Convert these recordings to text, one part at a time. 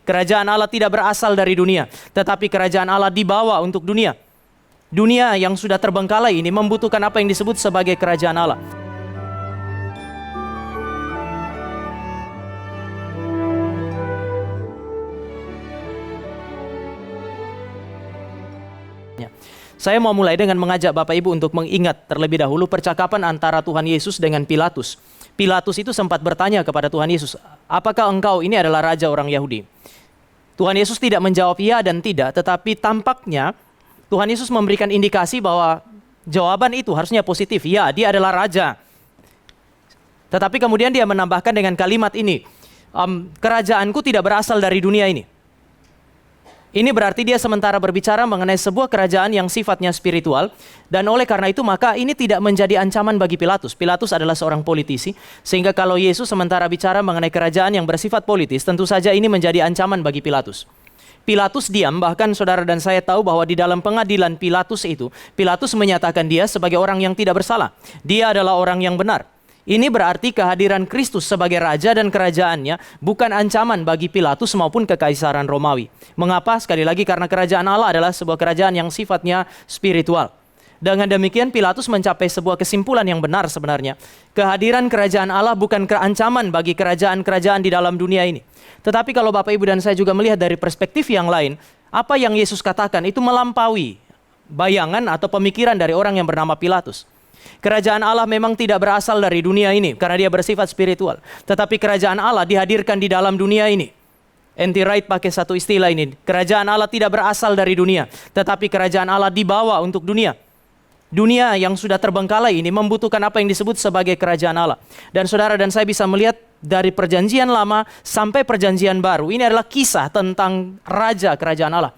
Kerajaan Allah tidak berasal dari dunia, tetapi kerajaan Allah dibawa untuk dunia. Dunia yang sudah terbengkalai ini membutuhkan apa yang disebut sebagai kerajaan Allah. Saya mau mulai dengan mengajak Bapak Ibu untuk mengingat terlebih dahulu percakapan antara Tuhan Yesus dengan Pilatus. Pilatus itu sempat bertanya kepada Tuhan Yesus, apakah engkau ini adalah raja orang Yahudi? Tuhan Yesus tidak menjawab ya dan tidak, tetapi tampaknya Tuhan Yesus memberikan indikasi bahwa jawaban itu harusnya positif. Ya, dia adalah raja. Tetapi kemudian dia menambahkan dengan kalimat ini, kerajaanku tidak berasal dari dunia ini. Ini berarti dia sementara berbicara mengenai sebuah kerajaan yang sifatnya spiritual, dan oleh karena itu maka ini tidak menjadi ancaman bagi Pilatus. Pilatus adalah seorang politisi, sehingga kalau Yesus sementara bicara mengenai kerajaan yang bersifat politis, tentu saja ini menjadi ancaman bagi Pilatus. Pilatus diam, bahkan saudara dan saya tahu bahwa di dalam pengadilan Pilatus itu, Pilatus menyatakan dia sebagai orang yang tidak bersalah. Dia adalah orang yang benar. Ini berarti kehadiran Kristus sebagai raja dan kerajaannya bukan ancaman bagi Pilatus maupun kekaisaran Romawi. Mengapa? Sekali lagi karena kerajaan Allah adalah sebuah kerajaan yang sifatnya spiritual. Dengan demikian Pilatus mencapai sebuah kesimpulan yang benar sebenarnya. Kehadiran kerajaan Allah bukan ancaman bagi kerajaan-kerajaan di dalam dunia ini. Tetapi kalau Bapak Ibu dan saya juga melihat dari perspektif yang lain, apa yang Yesus katakan itu melampaui bayangan atau pemikiran dari orang yang bernama Pilatus. Kerajaan Allah memang tidak berasal dari dunia ini karena dia bersifat spiritual. Tetapi kerajaan Allah dihadirkan di dalam dunia ini. N.T. Wright pakai satu istilah ini. Kerajaan Allah tidak berasal dari dunia, tetapi kerajaan Allah dibawa untuk dunia. Dunia yang sudah terbengkalai ini membutuhkan apa yang disebut sebagai kerajaan Allah. Dan saudara dan saya bisa melihat dari perjanjian lama sampai perjanjian baru. Ini adalah kisah tentang raja kerajaan Allah.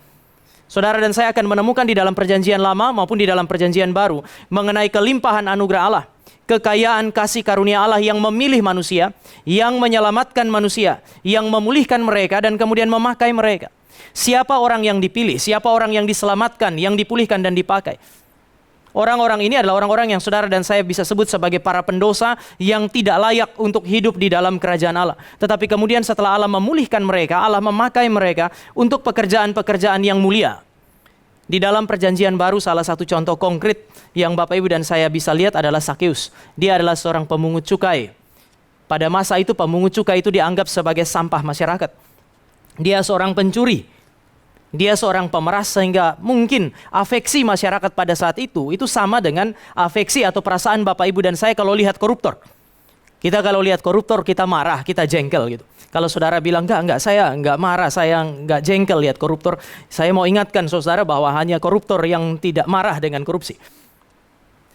Saudara dan saya akan menemukan di dalam perjanjian lama maupun di dalam perjanjian baru mengenai kelimpahan anugerah Allah, kekayaan kasih karunia Allah yang memilih manusia, yang menyelamatkan manusia, yang memulihkan mereka dan kemudian memakai mereka. Siapa orang yang dipilih, siapa orang yang diselamatkan, yang dipulihkan dan dipakai. Orang-orang ini adalah orang-orang yang saudara dan saya bisa sebut sebagai para pendosa yang tidak layak untuk hidup di dalam kerajaan Allah. Tetapi kemudian setelah Allah memulihkan mereka, Allah memakai mereka untuk pekerjaan-pekerjaan yang mulia. Di dalam perjanjian baru salah satu contoh konkret yang Bapak Ibu dan saya bisa lihat adalah Sakeus. Dia adalah seorang pemungut cukai. Pada masa itu pemungut cukai itu dianggap sebagai sampah masyarakat. Dia seorang pencuri. Dia seorang pemeras sehingga mungkin afeksi masyarakat pada saat itu sama dengan afeksi atau perasaan Bapak Ibu dan saya kalau lihat koruptor. Kita kalau lihat koruptor kita marah, kita jengkel gitu. Kalau saudara bilang enggak, saya enggak marah, saya enggak jengkel lihat koruptor. Saya mau ingatkan saudara bahwa hanya koruptor yang tidak marah dengan korupsi.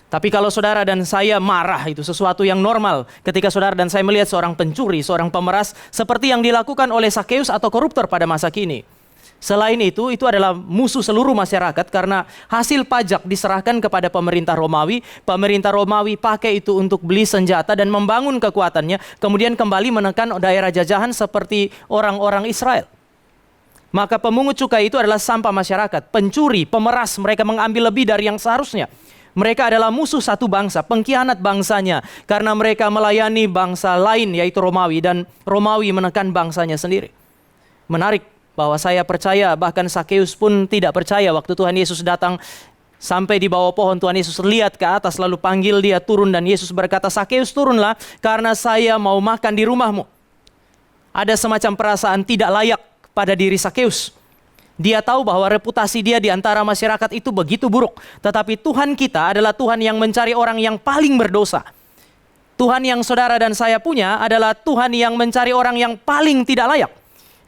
Tapi kalau saudara dan saya marah itu sesuatu yang normal. Ketika saudara dan saya melihat seorang pencuri, seorang pemeras seperti yang dilakukan oleh Sakeus atau koruptor pada masa kini. Selain itu adalah musuh seluruh masyarakat karena hasil pajak diserahkan kepada pemerintah Romawi. Pemerintah Romawi pakai itu untuk beli senjata dan membangun kekuatannya. Kemudian kembali menekan daerah jajahan seperti orang-orang Israel. Maka pemungut cukai itu adalah sampah masyarakat. Pencuri, pemeras, mereka mengambil lebih dari yang seharusnya. Mereka adalah musuh satu bangsa, pengkhianat bangsanya. Karena mereka melayani bangsa lain yaitu Romawi. Dan Romawi menekan bangsanya sendiri. Menarik. Bahwa saya percaya bahkan Sakeus pun tidak percaya waktu Tuhan Yesus datang sampai di bawah pohon. Tuhan Yesus lihat ke atas lalu panggil dia turun dan Yesus berkata, Sakeus turunlah karena saya mau makan di rumahmu. Ada semacam perasaan tidak layak pada diri Sakeus. Dia tahu bahwa reputasi dia di antara masyarakat itu begitu buruk. Tetapi Tuhan kita adalah Tuhan yang mencari orang yang paling berdosa. Tuhan yang saudara dan saya punya adalah Tuhan yang mencari orang yang paling tidak layak.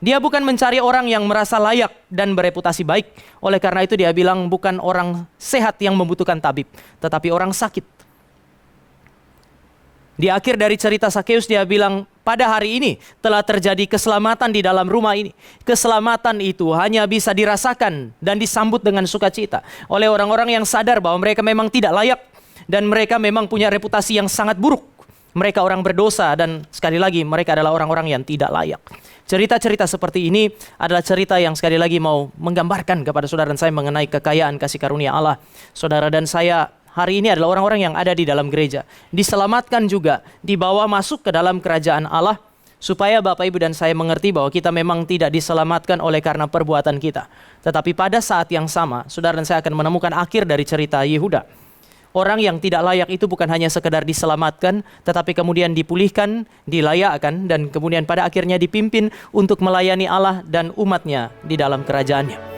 Dia bukan mencari orang yang merasa layak dan bereputasi baik. Oleh karena itu dia bilang bukan orang sehat yang membutuhkan tabib, tetapi orang sakit. Di akhir dari cerita Sakeus dia bilang, pada hari ini telah terjadi keselamatan di dalam rumah ini. Keselamatan itu hanya bisa dirasakan dan disambut dengan sukacita oleh orang-orang yang sadar bahwa mereka memang tidak layak dan mereka memang punya reputasi yang sangat buruk. Mereka orang berdosa dan sekali lagi mereka adalah orang-orang yang tidak layak. Cerita-cerita seperti ini adalah cerita yang sekali lagi mau menggambarkan kepada saudara dan saya mengenai kekayaan kasih karunia Allah. Saudara dan saya hari ini adalah orang-orang yang ada di dalam gereja. Diselamatkan juga, dibawa masuk ke dalam kerajaan Allah supaya Bapak Ibu dan saya mengerti bahwa kita memang tidak diselamatkan oleh karena perbuatan kita. Tetapi pada saat yang sama, saudara dan saya akan menemukan akhir dari cerita Yehuda. Orang yang tidak layak itu bukan hanya sekedar diselamatkan, tetapi kemudian dipulihkan, dilayakkan, dan kemudian pada akhirnya dipimpin untuk melayani Allah dan umatnya di dalam kerajaannya.